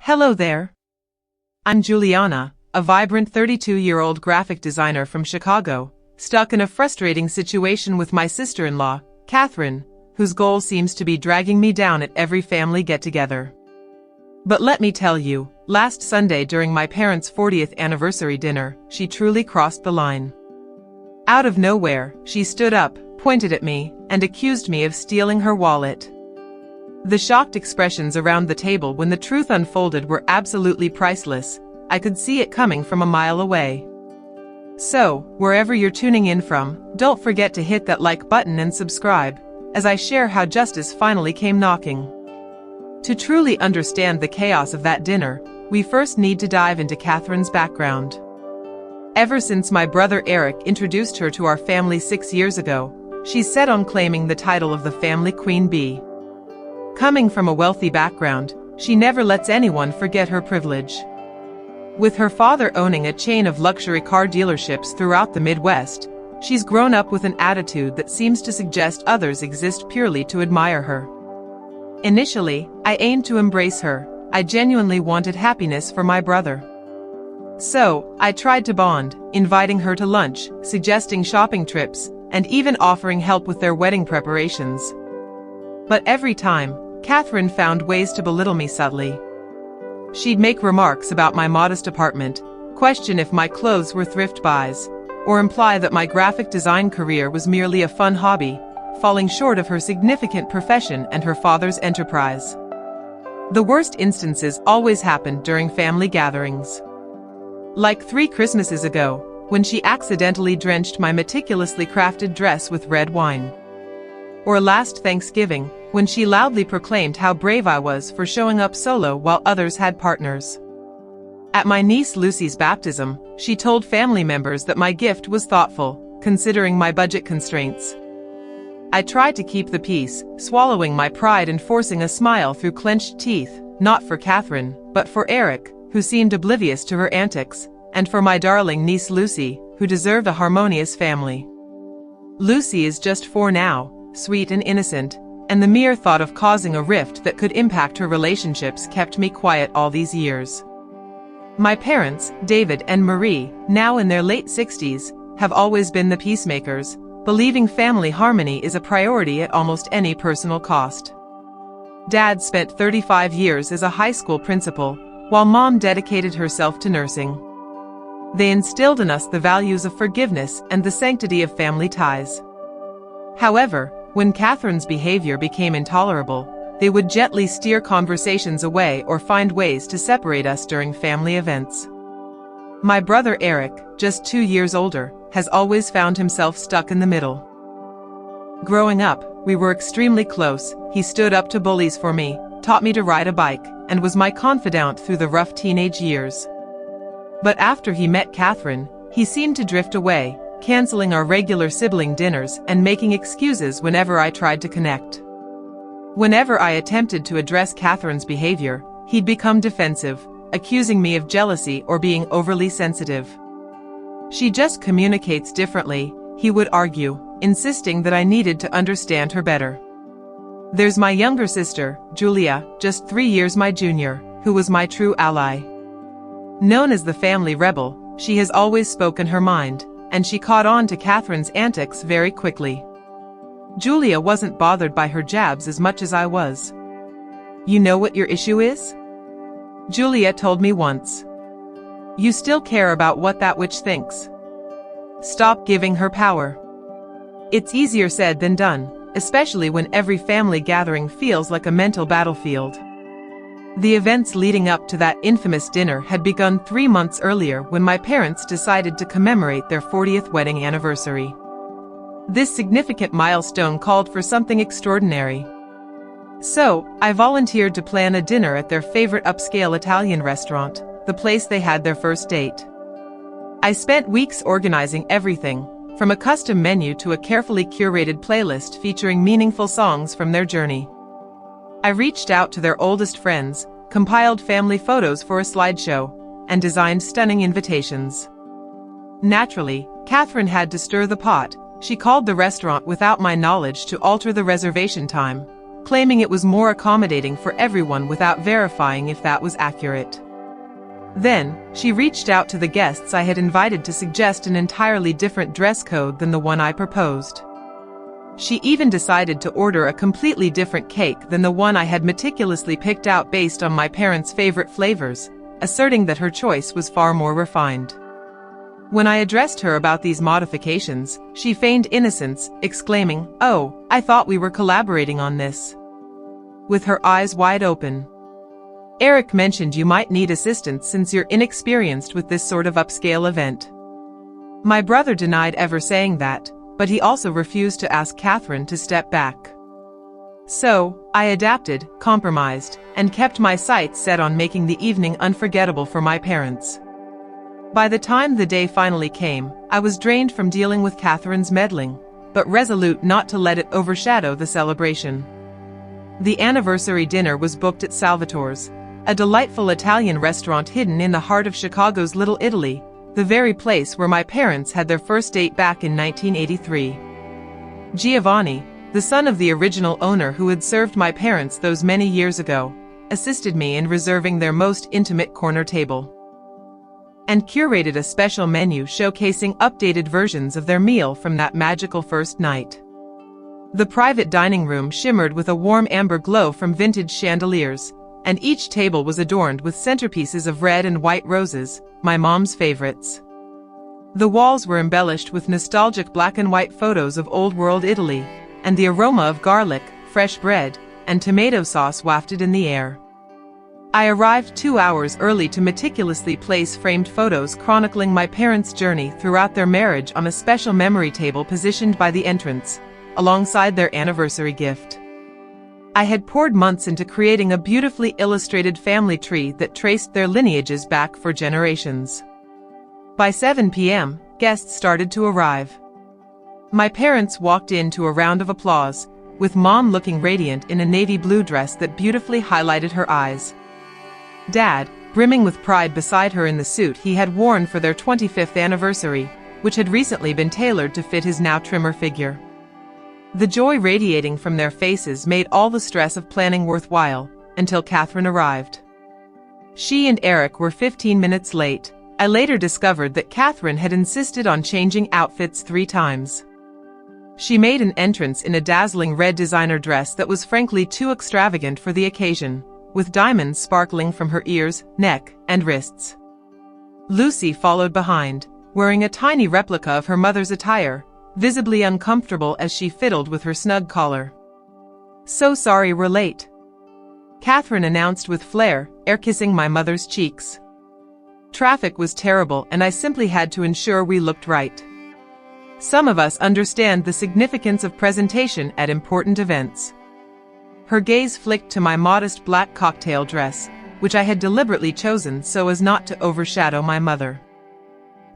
Hello there. I'm Juliana, a vibrant 32-year-old graphic designer from Chicago, stuck in a frustrating situation with my sister-in-law, Catherine, whose goal seems to be dragging me down at every family get-together. But let me tell you, last Sunday during my parents' 40th anniversary dinner, she truly crossed the line. Out of nowhere, she stood up, pointed at me, and accused me of stealing her wallet. The shocked expressions around the table when the truth unfolded were absolutely priceless. I could see it coming from a mile away. So, wherever you're tuning in from, don't forget to hit that like button and subscribe, as I share how justice finally came knocking. To truly understand the chaos of that dinner, we first need to dive into Catherine's background. Ever since my brother Eric introduced her to our family 6 years ago, she's set on claiming the title of the family queen bee. Coming from a wealthy background, she never lets anyone forget her privilege. With her father owning a chain of luxury car dealerships throughout the Midwest, she's grown up with an attitude that seems to suggest others exist purely to admire her. Initially, I aimed to embrace her. I genuinely wanted happiness for my brother. So, I tried to bond, inviting her to lunch, suggesting shopping trips, and even offering help with their wedding preparations. But every time, Catherine found ways to belittle me subtly. She'd make remarks about my modest apartment, question if my clothes were thrift buys, or imply that my graphic design career was merely a fun hobby, falling short of her significant profession and her father's enterprise. The worst instances always happened during family gatherings. Like 3 Christmases ago, when she accidentally drenched my meticulously crafted dress with red wine. Or last Thanksgiving, when she loudly proclaimed how brave I was for showing up solo while others had partners. At my niece Lucy's baptism, she told family members that my gift was thoughtful, considering my budget constraints. I tried to keep the peace, swallowing my pride and forcing a smile through clenched teeth, not for Catherine, but for Eric, who seemed oblivious to her antics, and for my darling niece Lucy, who deserved a harmonious family. Lucy is just 4 now, sweet and innocent, and the mere thought of causing a rift that could impact her relationships kept me quiet all these years. My parents, David and Marie, now in their late 60s, have always been the peacemakers, believing family harmony is a priority at almost any personal cost. Dad spent 35 years as a high school principal, while Mom dedicated herself to nursing. They instilled in us the values of forgiveness and the sanctity of family ties. However, when Catherine's behavior became intolerable, they would gently steer conversations away or find ways to separate us during family events. My brother Eric, just 2 years older, has always found himself stuck in the middle. Growing up, we were extremely close. He stood up to bullies for me, taught me to ride a bike, and was my confidant through the rough teenage years. But after he met Catherine, he seemed to drift away, canceling our regular sibling dinners and making excuses whenever I tried to connect. Whenever I attempted to address Catherine's behavior, he'd become defensive, accusing me of jealousy or being overly sensitive. She just communicates differently, he would argue, insisting that I needed to understand her better. There's my younger sister, Julia, just 3 years my junior, who was my true ally. Known as the family rebel, she has always spoken her mind, and she caught on to Catherine's antics very quickly. Julia wasn't bothered by her jabs as much as I was. "You know what your issue is?" Julia told me once. "You still care about what that witch thinks. Stop giving her power." It's easier said than done, especially when every family gathering feels like a mental battlefield. The events leading up to that infamous dinner had begun 3 months earlier when my parents decided to commemorate their 40th wedding anniversary. This significant milestone called for something extraordinary. So, I volunteered to plan a dinner at their favorite upscale Italian restaurant, the place they had their first date. I spent weeks organizing everything, from a custom menu to a carefully curated playlist featuring meaningful songs from their journey. I reached out to their oldest friends, compiled family photos for a slideshow, and designed stunning invitations. Naturally, Catherine had to stir the pot. She called the restaurant without my knowledge to alter the reservation time, claiming it was more accommodating for everyone without verifying if that was accurate. Then, she reached out to the guests I had invited to suggest an entirely different dress code than the one I proposed. She even decided to order a completely different cake than the one I had meticulously picked out based on my parents' favorite flavors, asserting that her choice was far more refined. When I addressed her about these modifications, she feigned innocence, exclaiming, "Oh, I thought we were collaborating on this." With her eyes wide open. "Eric mentioned you might need assistance since you're inexperienced with this sort of upscale event." My brother denied ever saying that, but he also refused to ask Catherine to step back. So, I adapted, compromised, and kept my sights set on making the evening unforgettable for my parents. By the time the day finally came, I was drained from dealing with Catherine's meddling, but resolute not to let it overshadow the celebration. The anniversary dinner was booked at Salvatore's, a delightful Italian restaurant hidden in the heart of Chicago's Little Italy, the very place where my parents had their first date back in 1983. Giovanni, the son of the original owner who had served my parents those many years ago, assisted me in reserving their most intimate corner table, and curated a special menu showcasing updated versions of their meal from that magical first night. The private dining room shimmered with a warm amber glow from vintage chandeliers, and each table was adorned with centerpieces of red and white roses, my mom's favorites. The walls were embellished with nostalgic black and white photos of old-world Italy, and the aroma of garlic, fresh bread, and tomato sauce wafted in the air. I arrived 2 hours early to meticulously place framed photos chronicling my parents' journey throughout their marriage on a special memory table positioned by the entrance, alongside their anniversary gift. I had poured months into creating a beautifully illustrated family tree that traced their lineages back for generations. By 7 p.m., guests started to arrive. My parents walked in to a round of applause, with Mom looking radiant in a navy blue dress that beautifully highlighted her eyes. Dad, brimming with pride beside her in the suit he had worn for their 25th anniversary, which had recently been tailored to fit his now trimmer figure. The joy radiating from their faces made all the stress of planning worthwhile, until Catherine arrived. She and Eric were 15 minutes late. I later discovered that Catherine had insisted on changing outfits 3 times. She made an entrance in a dazzling red designer dress that was frankly too extravagant for the occasion, with diamonds sparkling from her ears, neck, and wrists. Lucy followed behind, wearing a tiny replica of her mother's attire, visibly uncomfortable as she fiddled with her snug collar. "So sorry we're late," Catherine announced with flair, air-kissing my mother's cheeks. "Traffic was terrible and I simply had to ensure we looked right. Some of us understand the significance of presentation at important events." Her gaze flicked to my modest black cocktail dress, which I had deliberately chosen so as not to overshadow my mother.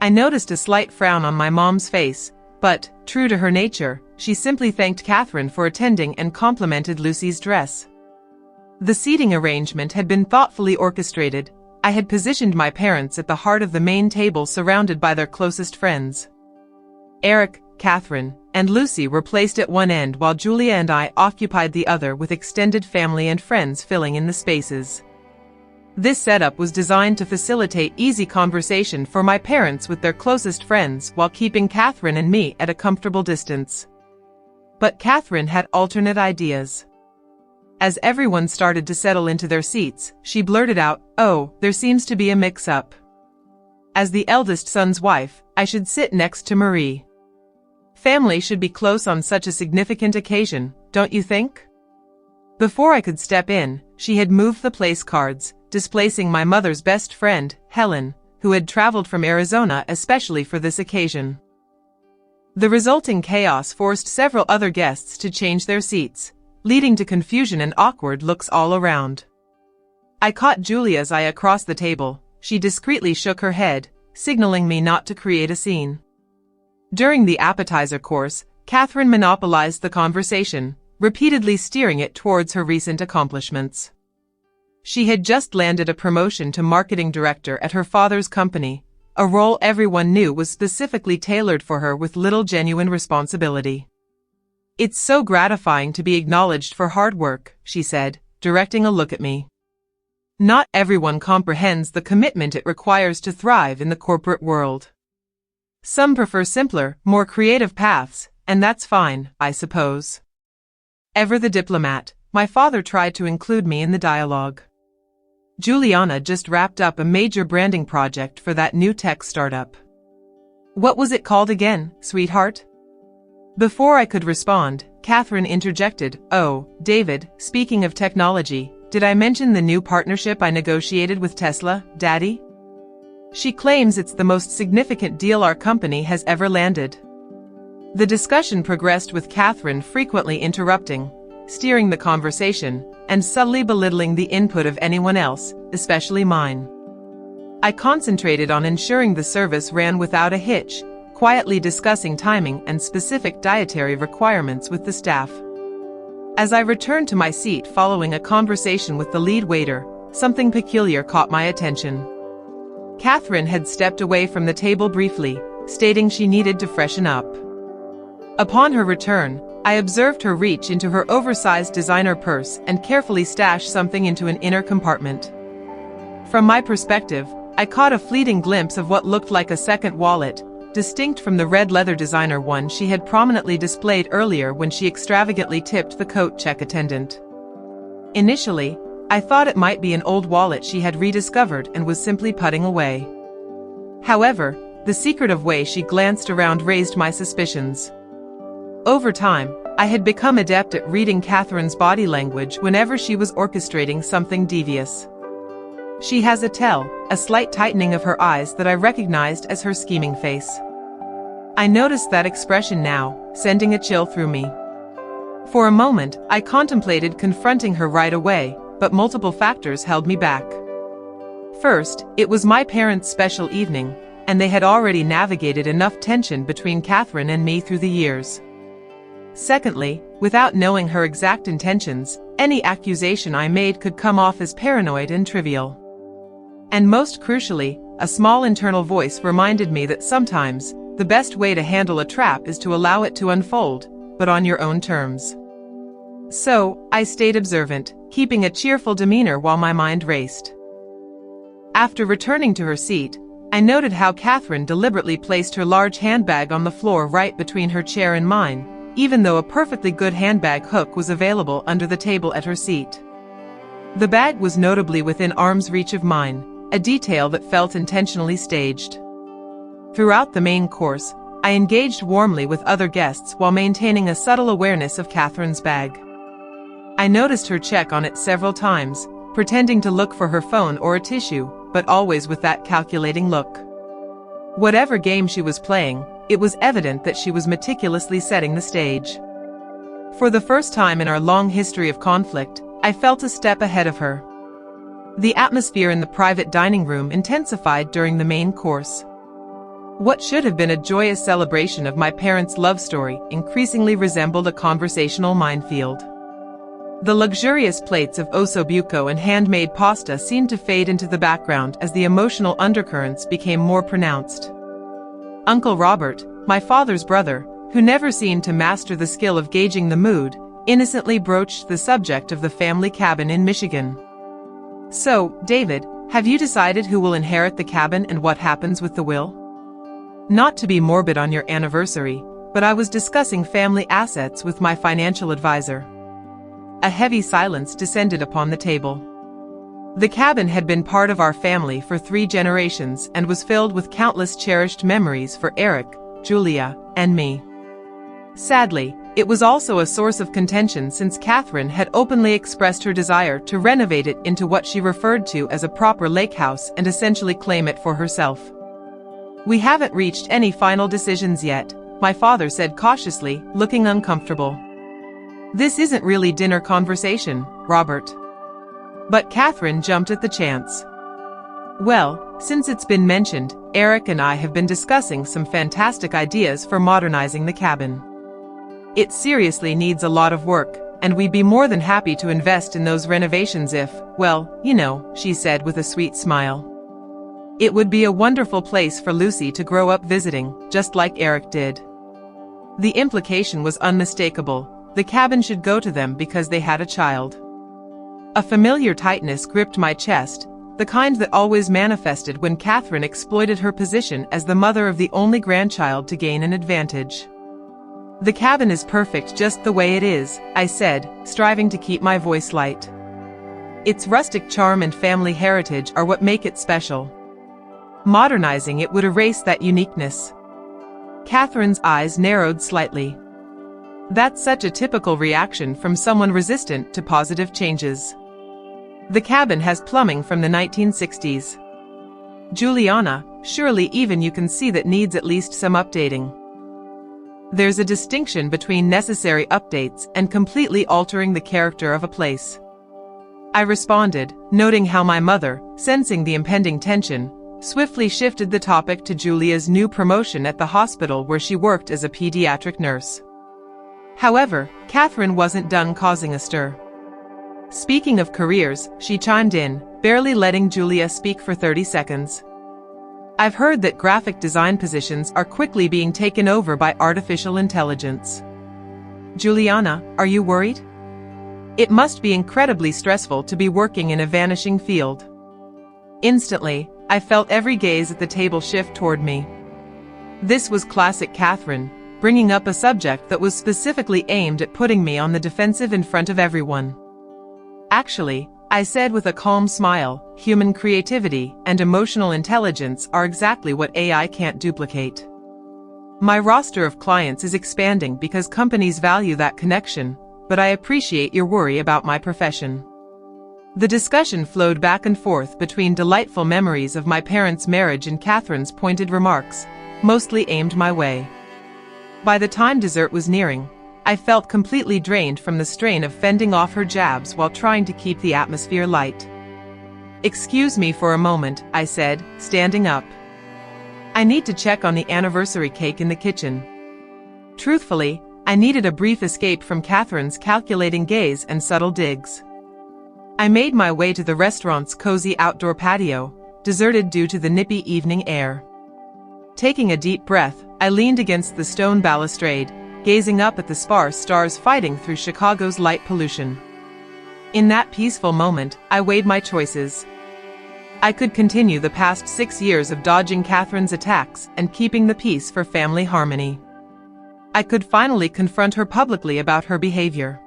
I noticed a slight frown on my mom's face, but, true to her nature, she simply thanked Catherine for attending and complimented Lucy's dress. The seating arrangement had been thoughtfully orchestrated. I had positioned my parents at the heart of the main table surrounded by their closest friends. Eric, Catherine, and Lucy were placed at one end while Julia and I occupied the other with extended family and friends filling in the spaces. This setup was designed to facilitate easy conversation for my parents with their closest friends while keeping Catherine and me at a comfortable distance. But Catherine had alternate ideas. As everyone started to settle into their seats, she blurted out, "Oh, there seems to be a mix-up. As the eldest son's wife, I should sit next to Marie. Family should be close on such a significant occasion, don't you think?" Before I could step in, she had moved the place cards, displacing my mother's best friend, Helen, who had traveled from Arizona especially for this occasion. The resulting chaos forced several other guests to change their seats, leading to confusion and awkward looks all around. I caught Julia's eye across the table. She discreetly shook her head, signaling me not to create a scene. During the appetizer course, Catherine monopolized the conversation, repeatedly steering it towards her recent accomplishments. She had just landed a promotion to marketing director at her father's company, a role everyone knew was specifically tailored for her with little genuine responsibility. It's so gratifying to be acknowledged for hard work, she said, directing a look at me. Not everyone comprehends the commitment it requires to thrive in the corporate world. Some prefer simpler, more creative paths, and that's fine, I suppose. Ever the diplomat, my father tried to include me in the dialogue. Juliana just wrapped up a major branding project for that new tech startup. What was it called again, sweetheart? Before I could respond, Catherine interjected, "Oh, David, speaking of technology, did I mention the new partnership I negotiated with Tesla, Daddy?" She claims it's the most significant deal our company has ever landed. The discussion progressed with Catherine frequently interrupting, steering the conversation, and subtly belittling the input of anyone else, especially mine. I concentrated on ensuring the service ran without a hitch, quietly discussing timing and specific dietary requirements with the staff. As I returned to my seat following a conversation with the lead waiter, something peculiar caught my attention. Catherine had stepped away from the table briefly, stating she needed to freshen up. Upon her return, I observed her reach into her oversized designer purse and carefully stash something into an inner compartment. From my perspective, I caught a fleeting glimpse of what looked like a second wallet, distinct from the red leather designer one she had prominently displayed earlier when she extravagantly tipped the coat check attendant. Initially, I thought it might be an old wallet she had rediscovered and was simply putting away. However, the secretive way she glanced around raised my suspicions. Over time, I had become adept at reading Catherine's body language whenever she was orchestrating something devious. She has a slight tightening of her eyes that I recognized as her scheming face. I noticed that expression now, sending a chill through me. For a moment, I contemplated confronting her right away, but multiple factors held me back. First, it was my parents' special evening, and they had already navigated enough tension between Catherine and me through the years. Secondly, without knowing her exact intentions, any accusation I made could come off as paranoid and trivial. And most crucially, a small internal voice reminded me that sometimes, the best way to handle a trap is to allow it to unfold, but on your own terms. So, I stayed observant, keeping a cheerful demeanor while my mind raced. After returning to her seat, I noted how Catherine deliberately placed her large handbag on the floor right between her chair and mine, even though a perfectly good handbag hook was available under the table at her seat. The bag was notably within arm's reach of mine, a detail that felt intentionally staged. Throughout the main course, I engaged warmly with other guests while maintaining a subtle awareness of Catherine's bag. I noticed her check on it several times, pretending to look for her phone or a tissue, but always with that calculating look. Whatever game she was playing, it was evident that she was meticulously setting the stage. For the first time in our long history of conflict, I felt a step ahead of her. The atmosphere in the private dining room intensified during the main course. What should have been a joyous celebration of my parents' love story increasingly resembled a conversational minefield. The luxurious plates of ossobuco and handmade pasta seemed to fade into the background as the emotional undercurrents became more pronounced. Uncle Robert, my father's brother, who never seemed to master the skill of gauging the mood, innocently broached the subject of the family cabin in Michigan. "So, David, have you decided who will inherit the cabin and what happens with the will?" Not to be morbid on your anniversary, but I was discussing family assets with my financial advisor. A heavy silence descended upon the table. The cabin had been part of our family for 3 generations and was filled with countless cherished memories for Eric, Julia, and me. Sadly, it was also a source of contention since Catherine had openly expressed her desire to renovate it into what she referred to as a proper lake house and essentially claim it for herself. "We haven't reached any final decisions yet," my father said cautiously, looking uncomfortable. "This isn't really dinner conversation, Robert." But Catherine jumped at the chance. "Well, since it's been mentioned, Eric and I have been discussing some fantastic ideas for modernizing the cabin. It seriously needs a lot of work, and we'd be more than happy to invest in those renovations if, well, you know," she said with a sweet smile. "It would be a wonderful place for Lucy to grow up visiting, just like Eric did." The implication was unmistakable. The cabin should go to them because they had a child. A familiar tightness gripped my chest, the kind that always manifested when Catherine exploited her position as the mother of the only grandchild to gain an advantage. "The cabin is perfect just the way it is," I said, striving to keep my voice light. "Its rustic charm and family heritage are what make it special. Modernizing it would erase that uniqueness." Catherine's eyes narrowed slightly. That's such a typical reaction from someone resistant to positive changes. "The cabin has plumbing from the 1960s. Juliana, surely even you can see that needs at least some updating. There's a distinction between necessary updates and completely altering the character of a place." I responded, noting how my mother, sensing the impending tension, swiftly shifted the topic to Julia's new promotion at the hospital where she worked as a pediatric nurse. However, Catherine wasn't done causing a stir. "Speaking of careers," she chimed in, barely letting Julia speak for 30 seconds. "I've heard that graphic design positions are quickly being taken over by artificial intelligence. Juliana, are you worried? It must be incredibly stressful to be working in a vanishing field." Instantly, I felt every gaze at the table shift toward me. This was classic Catherine, bringing up a subject that was specifically aimed at putting me on the defensive in front of everyone. "Actually," I said with a calm smile, "human creativity and emotional intelligence are exactly what AI can't duplicate. My roster of clients is expanding because companies value that connection, but I appreciate your worry about my profession." The discussion flowed back and forth between delightful memories of my parents' marriage and Catherine's pointed remarks, mostly aimed my way. By the time dessert was nearing, I felt completely drained from the strain of fending off her jabs while trying to keep the atmosphere light. "Excuse me for a moment," I said, standing up. "I need to check on the anniversary cake in the kitchen." Truthfully, I needed a brief escape from Catherine's calculating gaze and subtle digs. I made my way to the restaurant's cozy outdoor patio, deserted due to the nippy evening air. Taking a deep breath, I leaned against the stone balustrade, gazing up at the sparse stars fighting through Chicago's light pollution. In that peaceful moment, I weighed my choices. I could continue the past 6 years of dodging Catherine's attacks and keeping the peace for family harmony. I could finally confront her publicly about her behavior.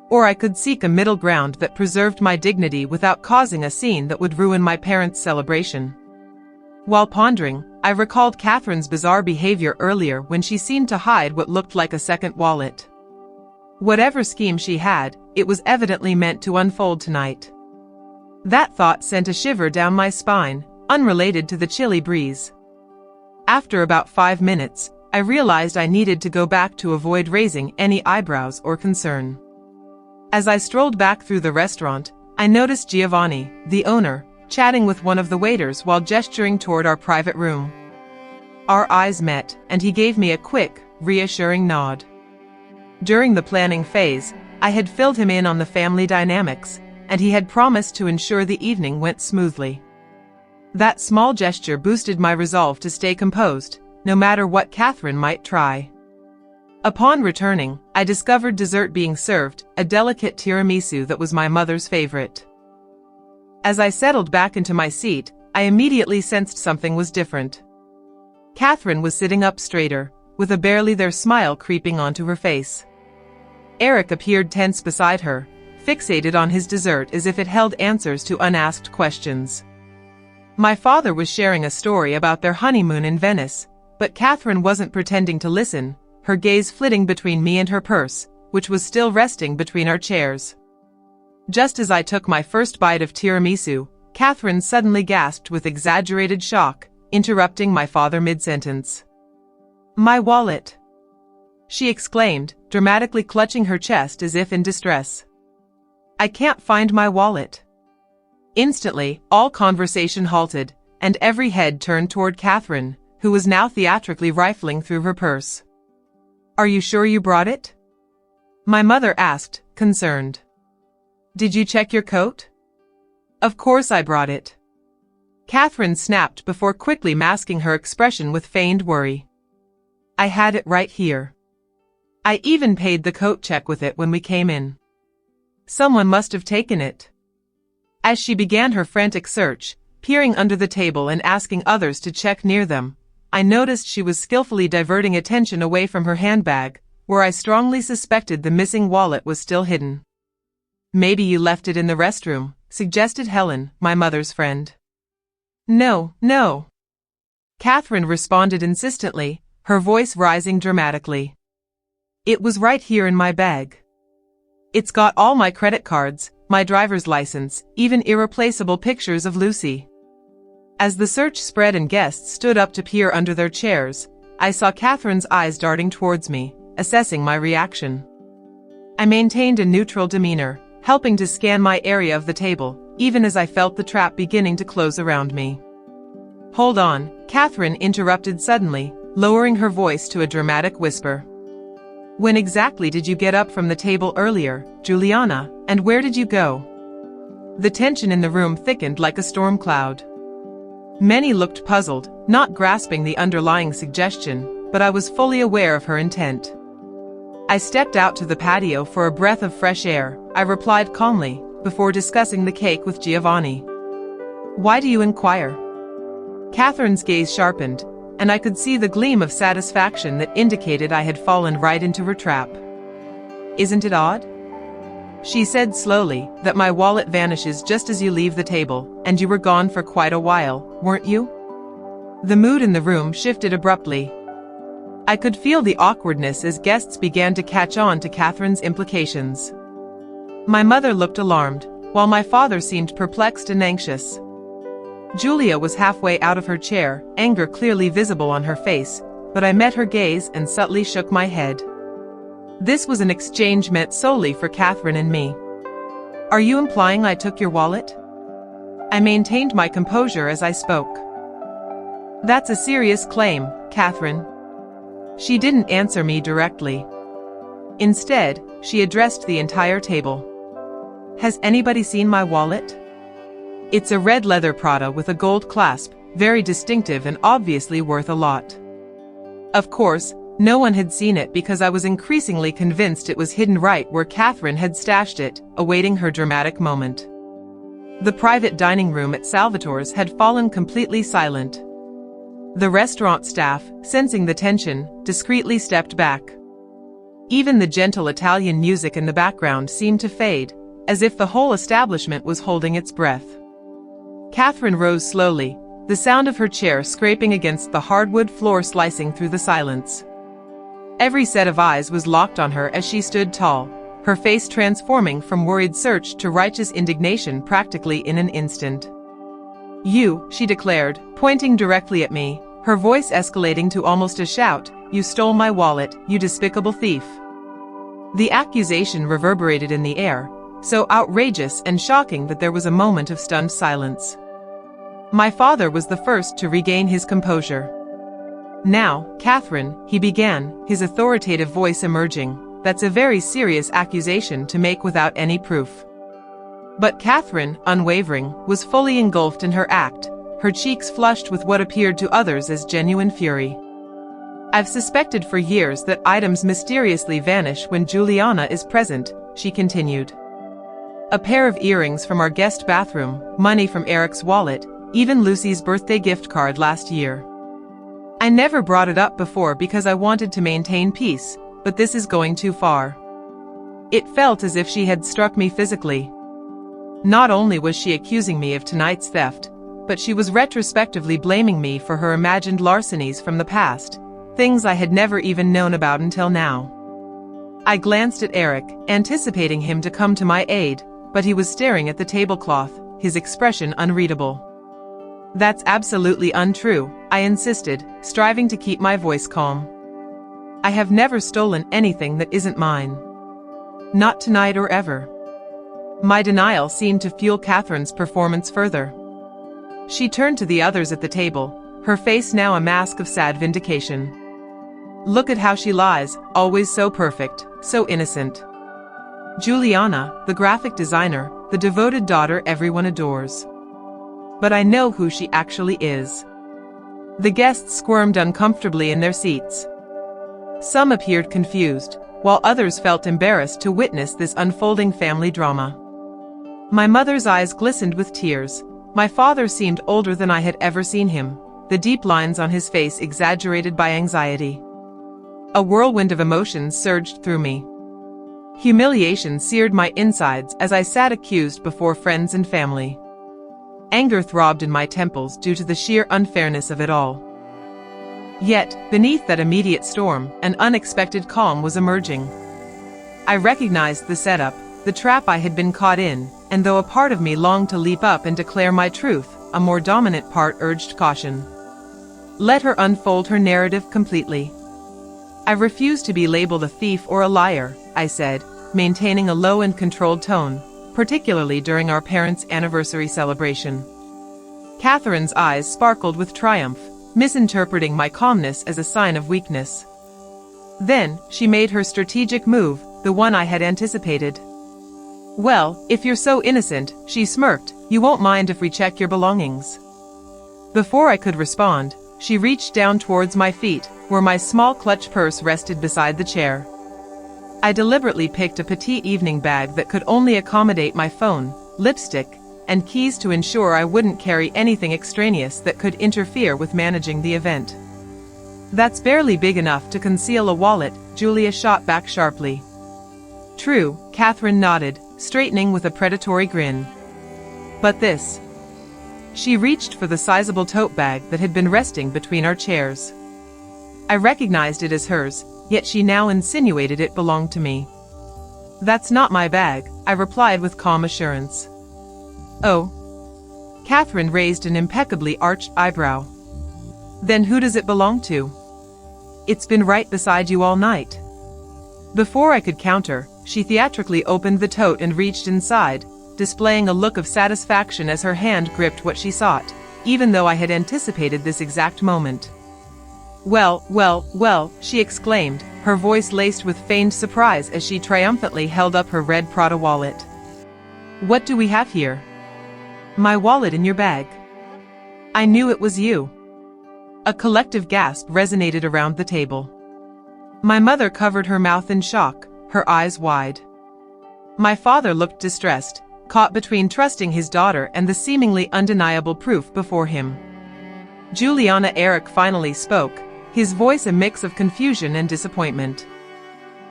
Or I could seek a middle ground that preserved my dignity without causing a scene that would ruin my parents' celebration. While pondering, I recalled Catherine's bizarre behavior earlier when she seemed to hide what looked like a second wallet. Whatever scheme she had, it was evidently meant to unfold tonight. That thought sent a shiver down my spine, unrelated to the chilly breeze. After about 5 minutes, I realized I needed to go back to avoid raising any eyebrows or concern. As I strolled back through the restaurant, I noticed Giovanni, the owner, chatting with one of the waiters while gesturing toward our private room. Our eyes met, and he gave me a quick, reassuring nod. During the planning phase, I had filled him in on the family dynamics, and he had promised to ensure the evening went smoothly. That small gesture boosted my resolve to stay composed, no matter what Catherine might try. Upon returning, I discovered dessert being served, a delicate tiramisu that was my mother's favorite. As I settled back into my seat, I immediately sensed something was different. Catherine was sitting up straighter, with a barely there smile creeping onto her face. Eric appeared tense beside her, fixated on his dessert as if it held answers to unasked questions. My father was sharing a story about their honeymoon in Venice, but Catherine wasn't pretending to listen, her gaze flitting between me and her purse, which was still resting between our chairs. Just as I took my first bite of tiramisu, Catherine suddenly gasped with exaggerated shock, interrupting my father mid-sentence. "My wallet!" she exclaimed, dramatically clutching her chest as if in distress. "I can't find my wallet." Instantly, all conversation halted, and every head turned toward Catherine, who was now theatrically rifling through her purse. "Are you sure you brought it?" my mother asked, concerned. "Did you check your coat?" "Of course I brought it." Catherine snapped before quickly masking her expression with feigned worry. "I had it right here." I even paid the coat check with it when we came in. Someone must have taken it. As she began her frantic search, peering under the table and asking others to check near them, I noticed she was skillfully diverting attention away from her handbag, where I strongly suspected the missing wallet was still hidden. Maybe you left it in the restroom, suggested Helen, my mother's friend. No, no. Catherine responded insistently, her voice rising dramatically. It was right here in my bag. It's got all my credit cards, my driver's license, even irreplaceable pictures of Lucy. As the search spread and guests stood up to peer under their chairs, I saw Catherine's eyes darting towards me, assessing my reaction. I maintained a neutral demeanor, helping to scan my area of the table, even as I felt the trap beginning to close around me. Hold on, Catherine interrupted suddenly, lowering her voice to a dramatic whisper. When exactly did you get up from the table earlier, Juliana, and where did you go? The tension in the room thickened like a storm cloud. Many looked puzzled, not grasping the underlying suggestion, but I was fully aware of her intent. I stepped out to the patio for a breath of fresh air, I replied calmly, before discussing the cake with Giovanni. Why do you inquire? Catherine's gaze sharpened, and I could see the gleam of satisfaction that indicated I had fallen right into her trap. Isn't it odd? She said slowly, that my wallet vanishes just as you leave the table, and you were gone for quite a while, weren't you? The mood in the room shifted abruptly. I could feel the awkwardness as guests began to catch on to Catherine's implications. My mother looked alarmed, while my father seemed perplexed and anxious. Julia was halfway out of her chair, anger clearly visible on her face, but I met her gaze and subtly shook my head. This was an exchange meant solely for Catherine and me. Are you implying I took your wallet? I maintained my composure as I spoke. That's a serious claim, Catherine. She didn't answer me directly. Instead, she addressed the entire table. Has anybody seen my wallet? It's a red leather Prada with a gold clasp, very distinctive and obviously worth a lot. Of course, no one had seen it because I was increasingly convinced it was hidden right where Catherine had stashed it, awaiting her dramatic moment. The private dining room at Salvatore's had fallen completely silent. The restaurant staff, sensing the tension, discreetly stepped back. Even the gentle Italian music in the background seemed to fade, as if the whole establishment was holding its breath. Catherine rose slowly, the sound of her chair scraping against the hardwood floor slicing through the silence. Every set of eyes was locked on her as she stood tall, her face transforming from worried search to righteous indignation practically in an instant. You, she declared, pointing directly at me, her voice escalating to almost a shout, you stole my wallet, you despicable thief. The accusation reverberated in the air, so outrageous and shocking that there was a moment of stunned silence. My father was the first to regain his composure. Now, Catherine, he began, his authoritative voice emerging, that's a very serious accusation to make without any proof. But Catherine, unwavering, was fully engulfed in her act, her cheeks flushed with what appeared to others as genuine fury. I've suspected for years that items mysteriously vanish when Juliana is present, she continued. A pair of earrings from our guest bathroom, money from Eric's wallet, even Lucy's birthday gift card last year. I never brought it up before because I wanted to maintain peace, but this is going too far. It felt as if she had struck me physically. Not only was she accusing me of tonight's theft, but she was retrospectively blaming me for her imagined larcenies from the past, things I had never even known about until now. I glanced at Eric, anticipating him to come to my aid, but he was staring at the tablecloth, his expression unreadable. That's absolutely untrue, I insisted, striving to keep my voice calm. I have never stolen anything that isn't mine. Not tonight or ever. My denial seemed to fuel Catherine's performance further. She turned to the others at the table, her face now a mask of sad vindication. Look at how she lies, always so perfect, so innocent. Juliana, the graphic designer, the devoted daughter everyone adores. But I know who she actually is. The guests squirmed uncomfortably in their seats. Some appeared confused, while others felt embarrassed to witness this unfolding family drama. My mother's eyes glistened with tears. My father seemed older than I had ever seen him, the deep lines on his face exaggerated by anxiety. A whirlwind of emotions surged through me. Humiliation seared my insides as I sat accused before friends and family. Anger throbbed in my temples due to the sheer unfairness of it all. Yet, beneath that immediate storm, an unexpected calm was emerging. I recognized the setup, the trap I had been caught in, and though a part of me longed to leap up and declare my truth, a more dominant part urged caution. Let her unfold her narrative completely. I refuse to be labeled a thief or a liar, I said, maintaining a low and controlled tone, particularly during our parents' anniversary celebration. Catherine's eyes sparkled with triumph, misinterpreting my calmness as a sign of weakness. Then, she made her strategic move, the one I had anticipated. "Well, if you're so innocent," she smirked, "you won't mind if we check your belongings." Before I could respond, she reached down towards my feet, where my small clutch purse rested beside the chair. I deliberately picked a petite evening bag that could only accommodate my phone, lipstick, and keys to ensure I wouldn't carry anything extraneous that could interfere with managing the event. "That's barely big enough to conceal a wallet," Julia shot back sharply. "True," Catherine nodded, straightening with a predatory grin. "But this." She reached for the sizable tote bag that had been resting between our chairs. I recognized it as hers, yet she now insinuated it belonged to me. "That's not my bag," I replied with calm assurance. "Oh?" Catherine raised an impeccably arched eyebrow. "Then who does it belong to? It's been right beside you all night." Before I could counter, she theatrically opened the tote and reached inside, displaying a look of satisfaction as her hand gripped what she sought, even though I had anticipated this exact moment. "Well, well, well," she exclaimed, her voice laced with feigned surprise as she triumphantly held up her red Prada wallet. "What do we have here?" "My wallet in your bag." "I knew it was you." A collective gasp resonated around the table. My mother covered her mouth in shock, her eyes wide. My father looked distressed, caught between trusting his daughter and the seemingly undeniable proof before him. Juliana Eric finally spoke, his voice a mix of confusion and disappointment.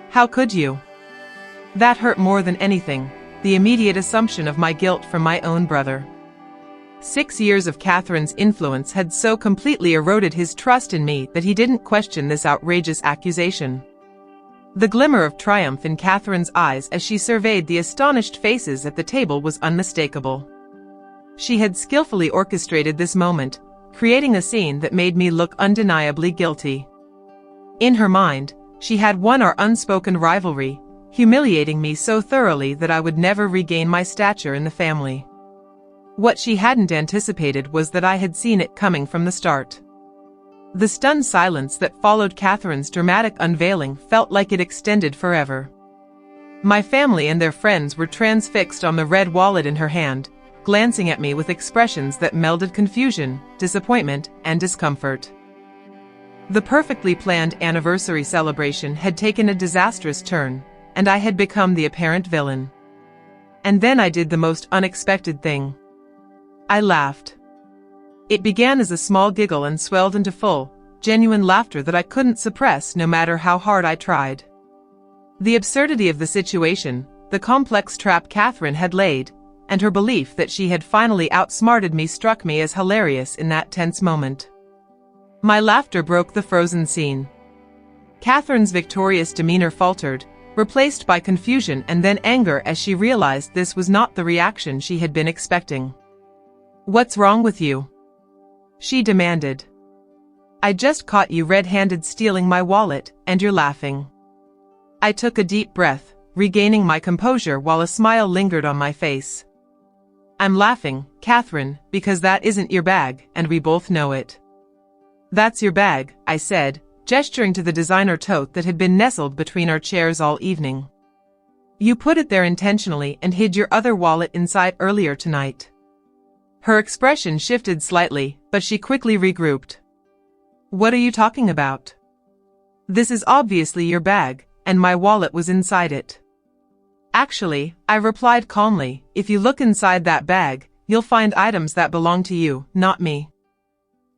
"How could you?" That hurt more than anything, the immediate assumption of my guilt from my own brother. 6 years of Catherine's influence had so completely eroded his trust in me that he didn't question this outrageous accusation. The glimmer of triumph in Catherine's eyes as she surveyed the astonished faces at the table was unmistakable. She had skillfully orchestrated this moment, creating a scene that made me look undeniably guilty. In her mind, she had won our unspoken rivalry, humiliating me so thoroughly that I would never regain my stature in the family. What she hadn't anticipated was that I had seen it coming from the start. The stunned silence that followed Catherine's dramatic unveiling felt like it extended forever. My family and their friends were transfixed on the red wallet in her hand, glancing at me with expressions that melded confusion, disappointment, and discomfort. The perfectly planned anniversary celebration had taken a disastrous turn, and I had become the apparent villain. And then I did the most unexpected thing. I laughed. It began as a small giggle and swelled into full, genuine laughter that I couldn't suppress no matter how hard I tried. The absurdity of the situation, the complex trap Catherine had laid, and her belief that she had finally outsmarted me struck me as hilarious in that tense moment. My laughter broke the frozen scene. Catherine's victorious demeanor faltered, replaced by confusion and then anger as she realized this was not the reaction she had been expecting. "What's wrong with you?" she demanded. "I just caught you red-handed stealing my wallet, and you're laughing." I took a deep breath, regaining my composure while a smile lingered on my face. "I'm laughing, Catherine, because that isn't your bag, and we both know it." "That's your bag," I said, gesturing to the designer tote that had been nestled between our chairs all evening. "You put it there intentionally and hid your other wallet inside earlier tonight." Her expression shifted slightly, but she quickly regrouped. "What are you talking about?" "This is obviously your bag, and my wallet was inside it. Actually, I replied calmly, if you look inside that bag, you'll find items that belong to you, not me.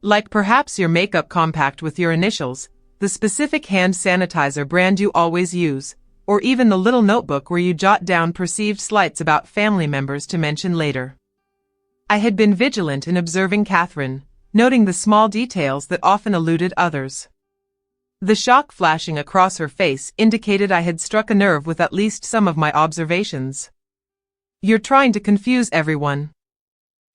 Like perhaps your makeup compact with your initials, the specific hand sanitizer brand you always use, or even the little notebook where you jot down perceived slights about family members to mention later. I had been vigilant in observing Catherine, noting the small details that often eluded others. The shock flashing across her face indicated I had struck a nerve with at least some of my observations. You're trying to confuse everyone,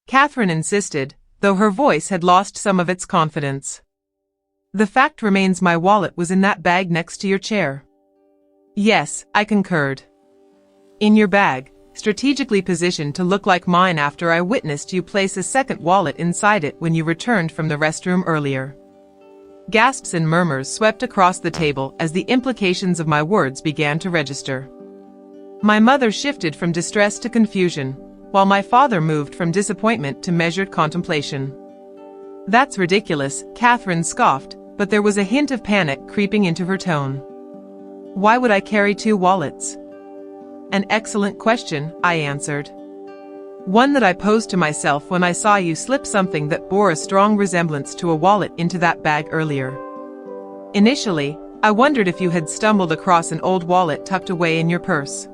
Catherine insisted, though her voice had lost some of its confidence. The fact remains my wallet was in that bag next to your chair. Yes, I concurred. In your bag, strategically positioned to look like mine after I witnessed you place a second wallet inside it when you returned from the restroom earlier. Gasps and murmurs swept across the table as the implications of my words began to register. My mother shifted from distress to confusion, while my father moved from disappointment to measured contemplation. That's ridiculous, Catherine scoffed, but there was a hint of panic creeping into her tone. Why would I carry 2 wallets? An excellent question, I answered. One that I posed to myself when I saw you slip something that bore a strong resemblance to a wallet into that bag earlier. Initially, I wondered if you had stumbled across an old wallet tucked away in your purse.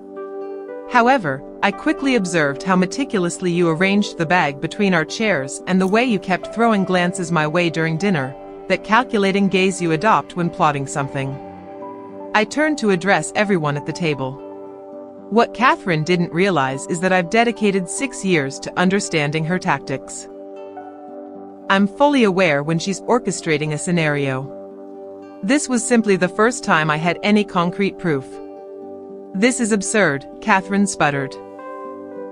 However, I quickly observed how meticulously you arranged the bag between our chairs and the way you kept throwing glances my way during dinner, that calculating gaze you adopt when plotting something. I turned to address everyone at the table. What Catherine didn't realize is that I've dedicated 6 years to understanding her tactics. I'm fully aware when she's orchestrating a scenario. This was simply the first time I had any concrete proof. This is absurd, Catherine sputtered.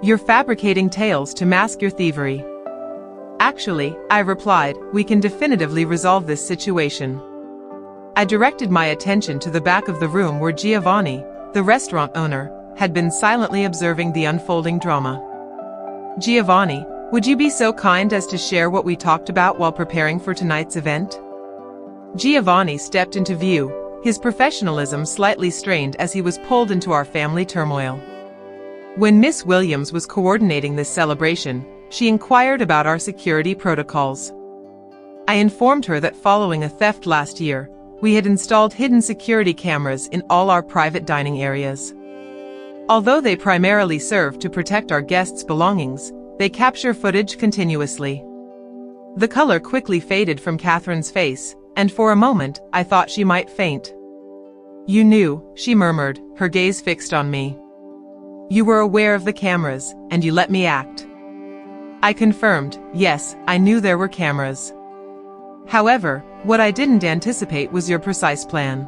You're fabricating tales to mask your thievery. Actually, I replied, we can definitively resolve this situation. I directed my attention to the back of the room where Giovanni, the restaurant owner, had been silently observing the unfolding drama. Giovanni, would you be so kind as to share what we talked about while preparing for tonight's event? Giovanni stepped into view, his professionalism slightly strained as he was pulled into our family turmoil. When Miss Williams was coordinating this celebration, she inquired about our security protocols. I informed her that following a theft last year, we had installed hidden security cameras in all our private dining areas. Although they primarily serve to protect our guests' belongings, they capture footage continuously. The color quickly faded from Catherine's face, and for a moment, I thought she might faint. You knew, she murmured, her gaze fixed on me. You were aware of the cameras, and you let me act. I confirmed, yes, I knew there were cameras. However, what I didn't anticipate was your precise plan.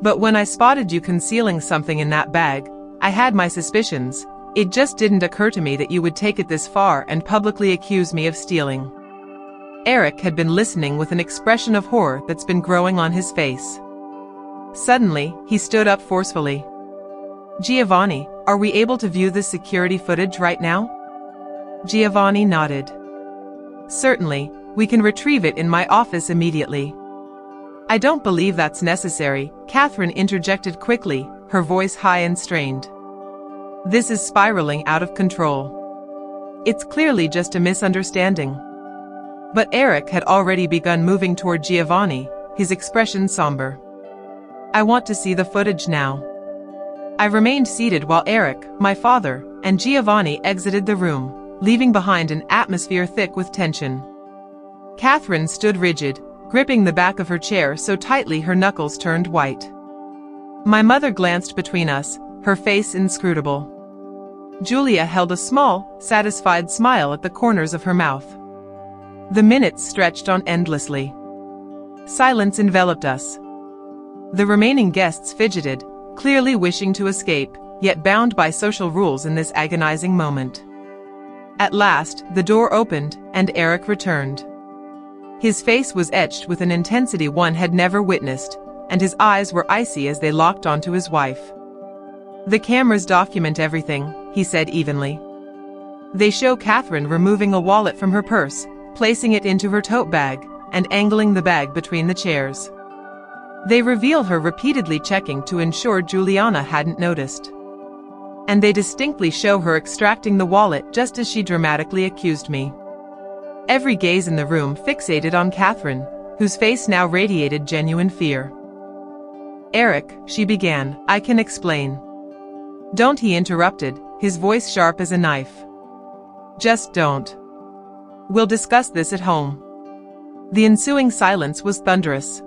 But when I spotted you concealing something in that bag, I had my suspicions. It just didn't occur to me that you would take it this far and publicly accuse me of stealing. Eric had been listening with an expression of horror that's been growing on his face. Suddenly, he stood up forcefully. Giovanni, are we able to view this security footage right now? Giovanni nodded. Certainly, we can retrieve it in my office immediately. I don't believe that's necessary, Catherine interjected quickly, her voice high and strained. This is spiraling out of control. It's clearly just a misunderstanding. But Eric had already begun moving toward Giovanni, his expression somber. I want to see the footage now. I remained seated while Eric, my father, and Giovanni exited the room, leaving behind an atmosphere thick with tension. Catherine stood rigid, gripping the back of her chair so tightly her knuckles turned white. My mother glanced between us, her face inscrutable. Julia held a small, satisfied smile at the corners of her mouth. The minutes stretched on endlessly. Silence enveloped us. The remaining guests fidgeted, clearly wishing to escape, yet bound by social rules in this agonizing moment. At last, the door opened, and Eric returned. His face was etched with an intensity one had never witnessed, and his eyes were icy as they locked onto his wife. The cameras document everything, he said evenly. They show Catherine removing a wallet from her purse, placing it into her tote bag, and angling the bag between the chairs. They reveal her repeatedly checking to ensure Juliana hadn't noticed. And they distinctly show her extracting the wallet just as she dramatically accused me. Every gaze in the room fixated on Catherine, whose face now radiated genuine fear. "Eric," she began, "I can explain." "Don't," he interrupted, his voice sharp as a knife. "Just don't. We'll discuss this at home." The ensuing silence was thunderous.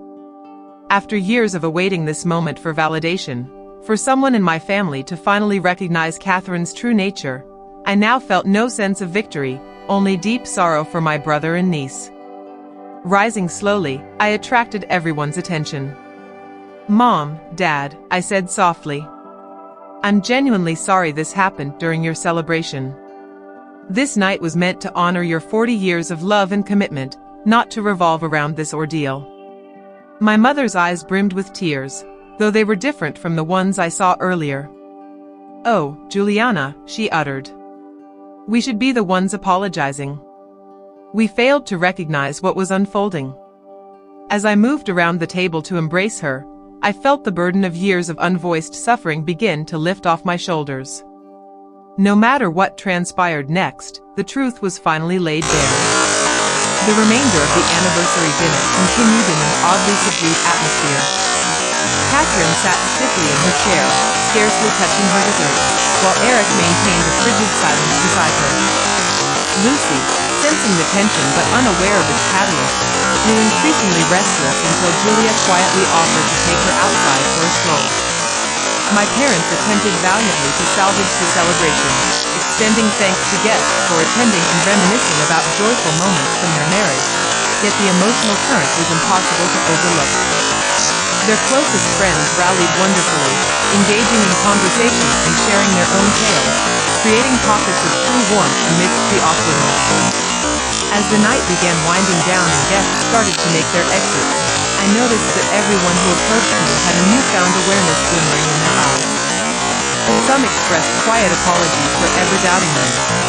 After years of awaiting this moment for validation, for someone in my family to finally recognize Catherine's true nature, I now felt no sense of victory, only deep sorrow for my brother and niece. Rising slowly, I attracted everyone's attention. "Mom, Dad," I said softly. "I'm genuinely sorry this happened during your celebration. This night was meant to honor your 40 years of love and commitment, not to revolve around this ordeal." My mother's eyes brimmed with tears, though they were different from the ones I saw earlier. "Oh, Juliana," she uttered. "We should be the ones apologizing. We failed to recognize what was unfolding." As I moved around the table to embrace her, I felt the burden of years of unvoiced suffering begin to lift off my shoulders. No matter what transpired next, the truth was finally laid bare. The remainder of the anniversary dinner continued in an oddly subdued atmosphere. Catherine sat stiffly in her chair, scarcely touching her dessert, while Eric maintained a frigid silence beside her. Lucy, sensing the tension but unaware of its catalyst, grew increasingly restless until Julia quietly offered to take her outside for a stroll. My parents attempted valiantly to salvage the celebration, extending thanks to guests for attending and reminiscing about joyful moments from their marriage, yet the emotional current was impossible to overlook. Their closest friends rallied wonderfully, engaging in conversation and sharing their own tales, creating pockets of true warmth amidst the awkwardness. As the night began winding down and guests started to make their exits, I noticed that everyone who approached me had a newfound awareness glimmering in their eyes. Some expressed quiet apologies for ever doubting me,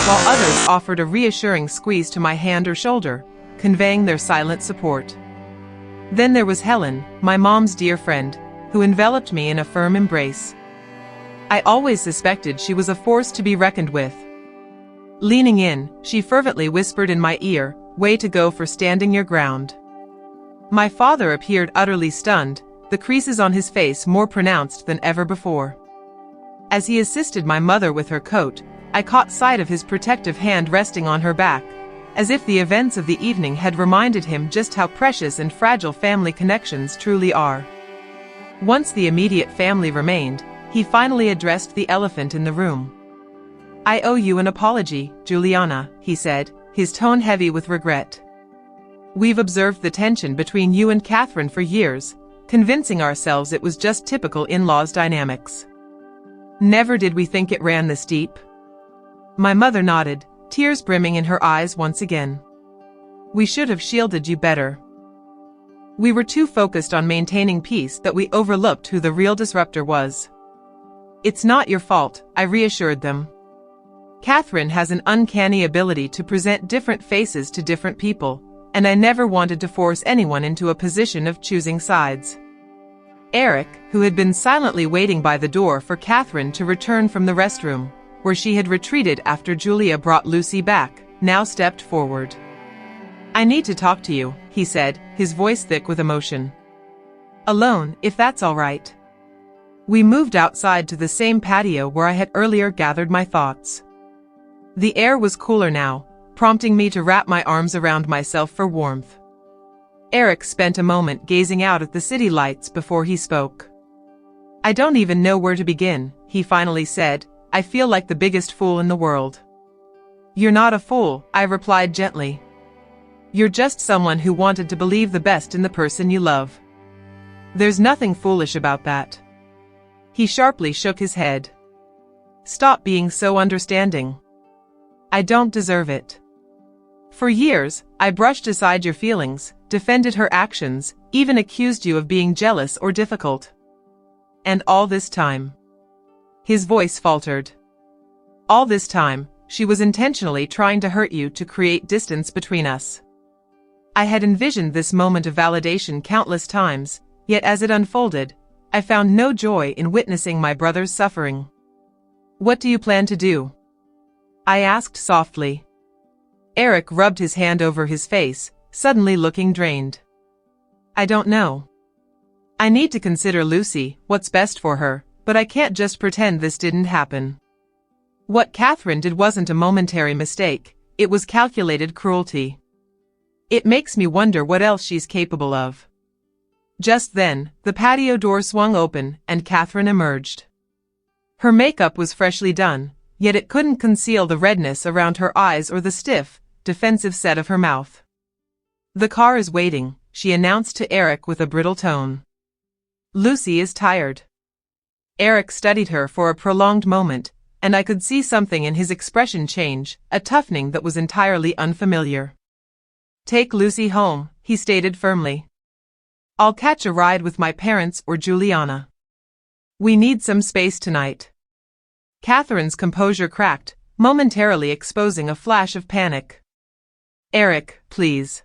while others offered a reassuring squeeze to my hand or shoulder, conveying their silent support. Then there was Helen, my mom's dear friend, who enveloped me in a firm embrace. I always suspected she was a force to be reckoned with. Leaning in, she fervently whispered in my ear, "Way to go for standing your ground." My father appeared utterly stunned, the creases on his face more pronounced than ever before. As he assisted my mother with her coat, I caught sight of his protective hand resting on her back, as if the events of the evening had reminded him just how precious and fragile family connections truly are. Once the immediate family remained, he finally addressed the elephant in the room. "I owe you an apology, Juliana," he said, his tone heavy with regret. "We've observed the tension between you and Catherine for years, convincing ourselves it was just typical in-laws dynamics. Never did we think it ran this deep." My mother nodded, tears brimming in her eyes once again. "We should have shielded you better. We were too focused on maintaining peace that we overlooked who the real disruptor was." "It's not your fault," I reassured them. "Catherine has an uncanny ability to present different faces to different people, and I never wanted to force anyone into a position of choosing sides." Eric, who had been silently waiting by the door for Catherine to return from the restroom, where she had retreated after Julia brought Lucy back, now stepped forward. "I need to talk to you," he said, his voice thick with emotion. "Alone, if that's all right." We moved outside to the same patio where I had earlier gathered my thoughts. The air was cooler now, prompting me to wrap my arms around myself for warmth. Eric spent a moment gazing out at the city lights before he spoke. "I don't even know where to begin," he finally said. "I feel like the biggest fool in the world." "You're not a fool," I replied gently. "You're just someone who wanted to believe the best in the person you love. There's nothing foolish about that." He sharply shook his head. "Stop being so understanding. I don't deserve it." For years, I brushed aside your feelings, defended her actions, even accused you of being jealous or difficult. And all this time. His voice faltered. All this time, she was intentionally trying to hurt you to create distance between us. I had envisioned this moment of validation countless times, Yet as it unfolded, I found no joy in witnessing my brother's suffering. "What do you plan to do?" I asked softly. Eric rubbed his hand over his face, suddenly looking drained. "I don't know. I need to consider Lucy, what's best for her, but I can't just pretend this didn't happen. What Catherine did wasn't a momentary mistake, it was calculated cruelty. It makes me wonder what else she's capable of." Just then, the patio door swung open and Catherine emerged. Her makeup was freshly done, yet it couldn't conceal the redness around her eyes or the stiff, defensive set of her mouth. "The car is waiting," she announced to Eric with a brittle tone. "Lucy is tired." Eric studied her for a prolonged moment, and I could see something in his expression change, a toughening that was entirely unfamiliar. "Take Lucy home," he stated firmly. "I'll catch a ride with my parents or Juliana. We need some space tonight." Catherine's composure cracked, momentarily exposing a flash of panic. "Eric, please.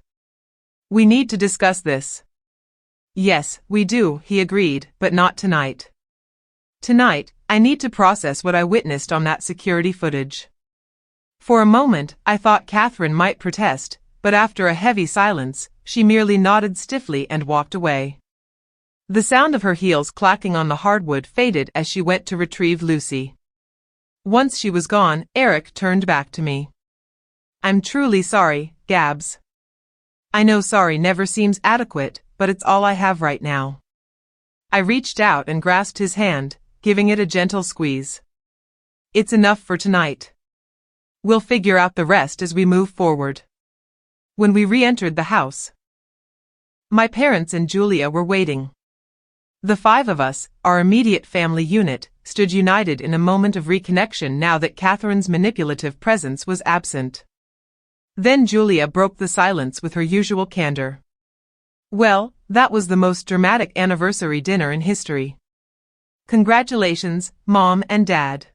We need to discuss this." "Yes, we do," he agreed, "but not tonight. Tonight, I need to process what I witnessed on that security footage." For a moment, I thought Catherine might protest, but after a heavy silence, she merely nodded stiffly and walked away. The sound of her heels clacking on the hardwood faded as she went to retrieve Lucy. Once she was gone, Eric turned back to me. "I'm truly sorry, Gabs. I know sorry never seems adequate, but it's all I have right now." I reached out and grasped his hand, giving it a gentle squeeze. "It's enough for tonight. We'll figure out the rest as we move forward." When we re-entered the house, my parents and Julia were waiting. The five of us, our immediate family unit, stood united in a moment of reconnection now that Catherine's manipulative presence was absent. Then Julia broke the silence with her usual candor. "Well, that was the most dramatic anniversary dinner in history. Congratulations, Mom and Dad.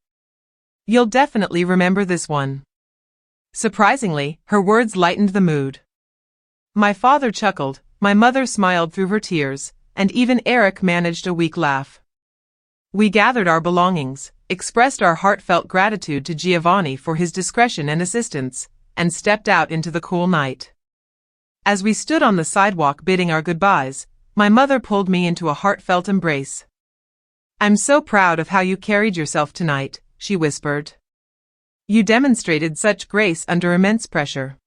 You'll definitely remember this one." Surprisingly, her words lightened the mood. My father chuckled, my mother smiled through her tears, and even Eric managed a weak laugh. We gathered our belongings, expressed our heartfelt gratitude to Giovanni for his discretion and assistance, and stepped out into the cool night. As we stood on the sidewalk bidding our goodbyes, my mother pulled me into a heartfelt embrace. "I'm so proud of how you carried yourself tonight," she whispered. "You demonstrated such grace under immense pressure."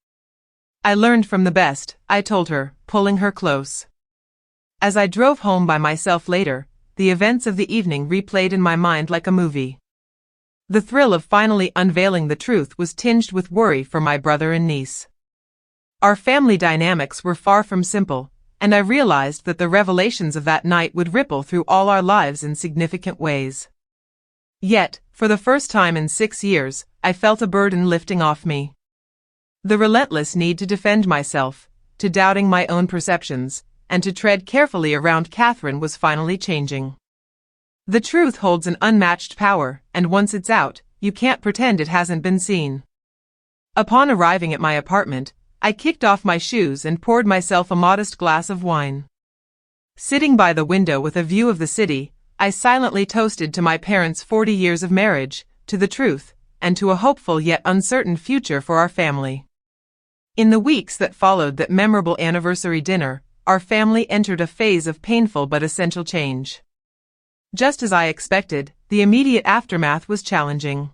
"I learned from the best," I told her, pulling her close. As I drove home by myself later, the events of the evening replayed in my mind like a movie. The thrill of finally unveiling the truth was tinged with worry for my brother and niece. Our family dynamics were far from simple, and I realized that the revelations of that night would ripple through all our lives in significant ways. Yet, for the first time in 6 years, I felt a burden lifting off me. The relentless need to defend myself, to doubting my own perceptions, and to tread carefully around Catherine was finally changing. The truth holds an unmatched power, and once it's out, you can't pretend it hasn't been seen. Upon arriving at my apartment, I kicked off my shoes and poured myself a modest glass of wine. Sitting by the window with a view of the city, I silently toasted to my parents' 40 years of marriage, to the truth, and to a hopeful yet uncertain future for our family. In the weeks that followed that memorable anniversary dinner, our family entered a phase of painful but essential change. Just as I expected, the immediate aftermath was challenging.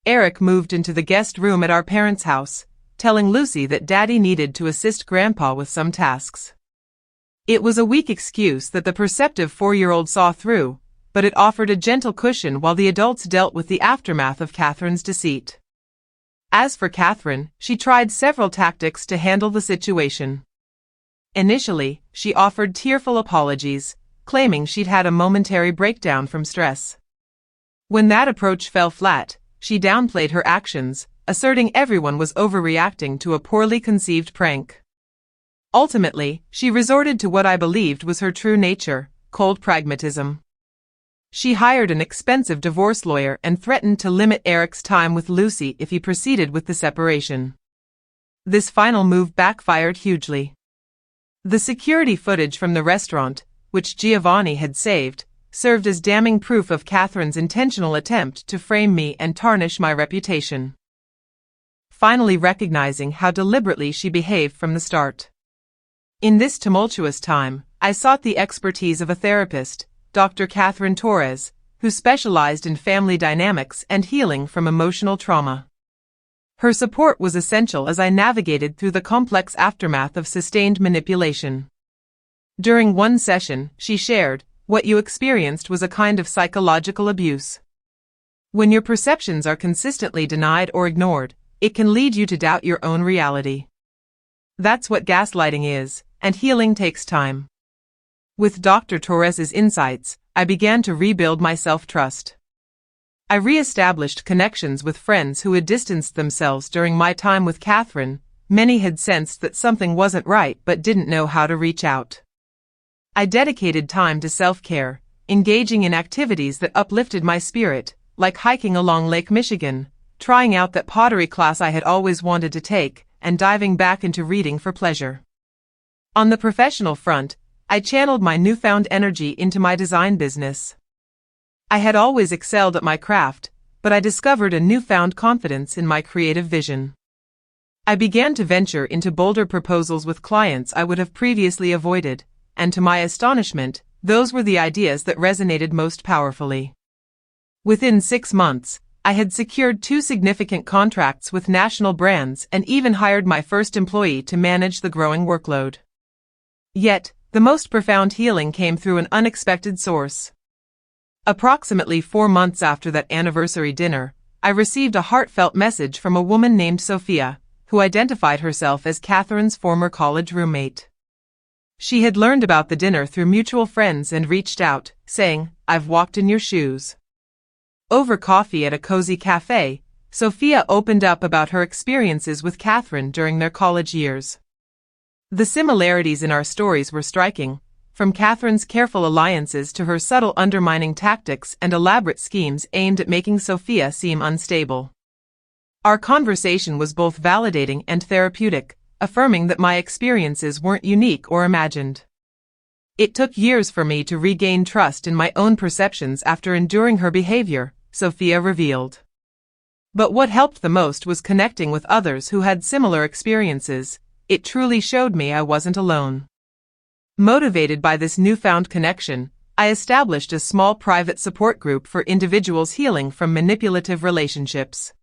Eric moved into the guest room at our parents' house, telling Lucy that Daddy needed to assist Grandpa with some tasks. It was a weak excuse that the perceptive 4-year-old saw through, but it offered a gentle cushion while the adults dealt with the aftermath of Catherine's deceit. As for Catherine, she tried several tactics to handle the situation. Initially, she offered tearful apologies, claiming she'd had a momentary breakdown from stress. When that approach fell flat, she downplayed her actions, asserting everyone was overreacting to a poorly conceived prank. Ultimately, she resorted to what I believed was her true nature, cold pragmatism. She hired an expensive divorce lawyer and threatened to limit Eric's time with Lucy if he proceeded with the separation. This final move backfired hugely. The security footage from the restaurant, which Giovanni had saved, served as damning proof of Catherine's intentional attempt to frame me and tarnish my reputation. Finally recognizing how deliberately she behaved from the start. In this tumultuous time, I sought the expertise of a therapist, Dr. Catherine Torres, who specialized in family dynamics and healing from emotional trauma. Her support was essential as I navigated through the complex aftermath of sustained manipulation. During one session, she shared, "What you experienced was a kind of psychological abuse. When your perceptions are consistently denied or ignored, it can lead you to doubt your own reality. That's what gaslighting is, and healing takes time." With Dr. Torres's insights, I began to rebuild my self-trust. I re-established connections with friends who had distanced themselves during my time with Catherine. Many had sensed that something wasn't right but didn't know how to reach out. I dedicated time to self-care, engaging in activities that uplifted my spirit, like hiking along Lake Michigan, trying out that pottery class I had always wanted to take, and diving back into reading for pleasure. On the professional front, I channeled my newfound energy into my design business. I had always excelled at my craft, but I discovered a newfound confidence in my creative vision. I began to venture into bolder proposals with clients I would have previously avoided, and to my astonishment, those were the ideas that resonated most powerfully. Within 6 months, I had secured 2 significant contracts with national brands and even hired my first employee to manage the growing workload. Yet, the most profound healing came through an unexpected source. Approximately 4 months after that anniversary dinner, I received a heartfelt message from a woman named Sophia, who identified herself as Catherine's former college roommate. She had learned about the dinner through mutual friends and reached out, saying, "I've walked in your shoes." Over coffee at a cozy cafe, Sophia opened up about her experiences with Catherine during their college years. The similarities in our stories were striking, from Catherine's careful alliances to her subtle undermining tactics and elaborate schemes aimed at making Sophia seem unstable. Our conversation was both validating and therapeutic, affirming that my experiences weren't unique or imagined. It took years for me to regain trust in my own perceptions after enduring her behavior, Sophia revealed. But what helped the most was connecting with others who had similar experiences. It truly showed me I wasn't alone. Motivated by this newfound connection, I established a small private support group for individuals healing from manipulative relationships.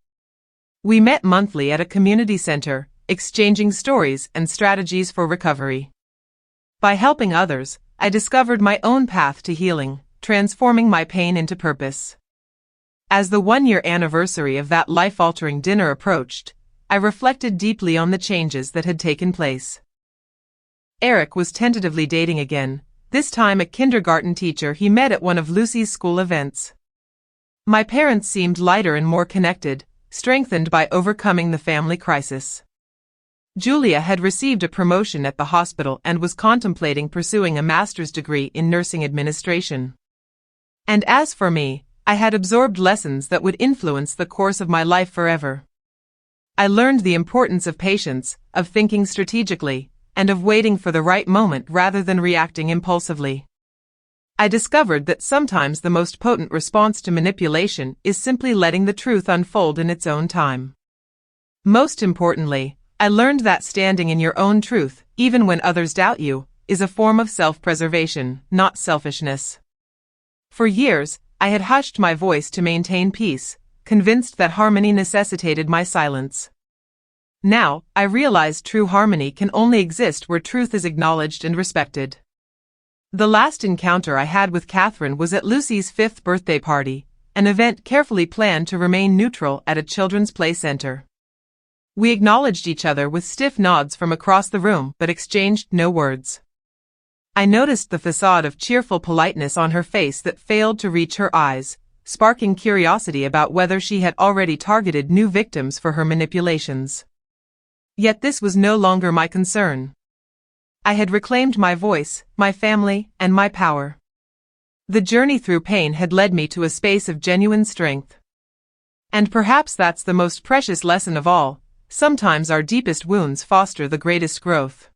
We met monthly at a community center, exchanging stories and strategies for recovery. By helping others, I discovered my own path to healing, transforming my pain into purpose. As the 1-year anniversary of that life-altering dinner approached, I reflected deeply on the changes that had taken place. Eric was tentatively dating again, this time a kindergarten teacher he met at one of Lucy's school events. My parents seemed lighter and more connected, strengthened by overcoming the family crisis. Julia had received a promotion at the hospital and was contemplating pursuing a master's degree in nursing administration. And as for me, I had absorbed lessons that would influence the course of my life forever. I learned the importance of patience, of thinking strategically, and of waiting for the right moment rather than reacting impulsively. I discovered that sometimes the most potent response to manipulation is simply letting the truth unfold in its own time. Most importantly, I learned that standing in your own truth, even when others doubt you, is a form of self-preservation, not selfishness. For years, I had hushed my voice to maintain peace, convinced that harmony necessitated my silence. Now, I realized true harmony can only exist where truth is acknowledged and respected. The last encounter I had with Catherine was at Lucy's 5th birthday party, an event carefully planned to remain neutral at a children's play center. We acknowledged each other with stiff nods from across the room but exchanged no words. I noticed the facade of cheerful politeness on her face that failed to reach her eyes, sparking curiosity about whether she had already targeted new victims for her manipulations. Yet this was no longer my concern. I had reclaimed my voice, my family, and my power. The journey through pain had led me to a space of genuine strength. And perhaps that's the most precious lesson of all. Sometimes our deepest wounds foster the greatest growth.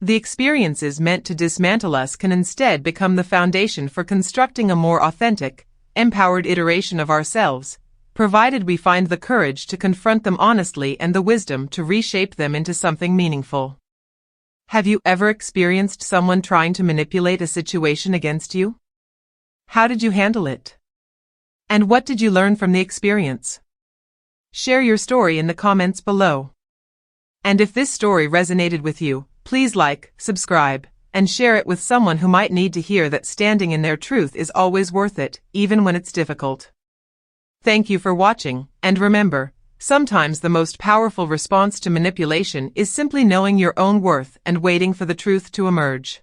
The experiences meant to dismantle us can instead become the foundation for constructing a more authentic, empowered iteration of ourselves, provided we find the courage to confront them honestly and the wisdom to reshape them into something meaningful. Have you ever experienced someone trying to manipulate a situation against you? How did you handle it? And what did you learn from the experience? Share your story in the comments below. And if this story resonated with you, please like, subscribe, and share it with someone who might need to hear that standing in their truth is always worth it, even when it's difficult. Thank you for watching, and remember, sometimes the most powerful response to manipulation is simply knowing your own worth and waiting for the truth to emerge.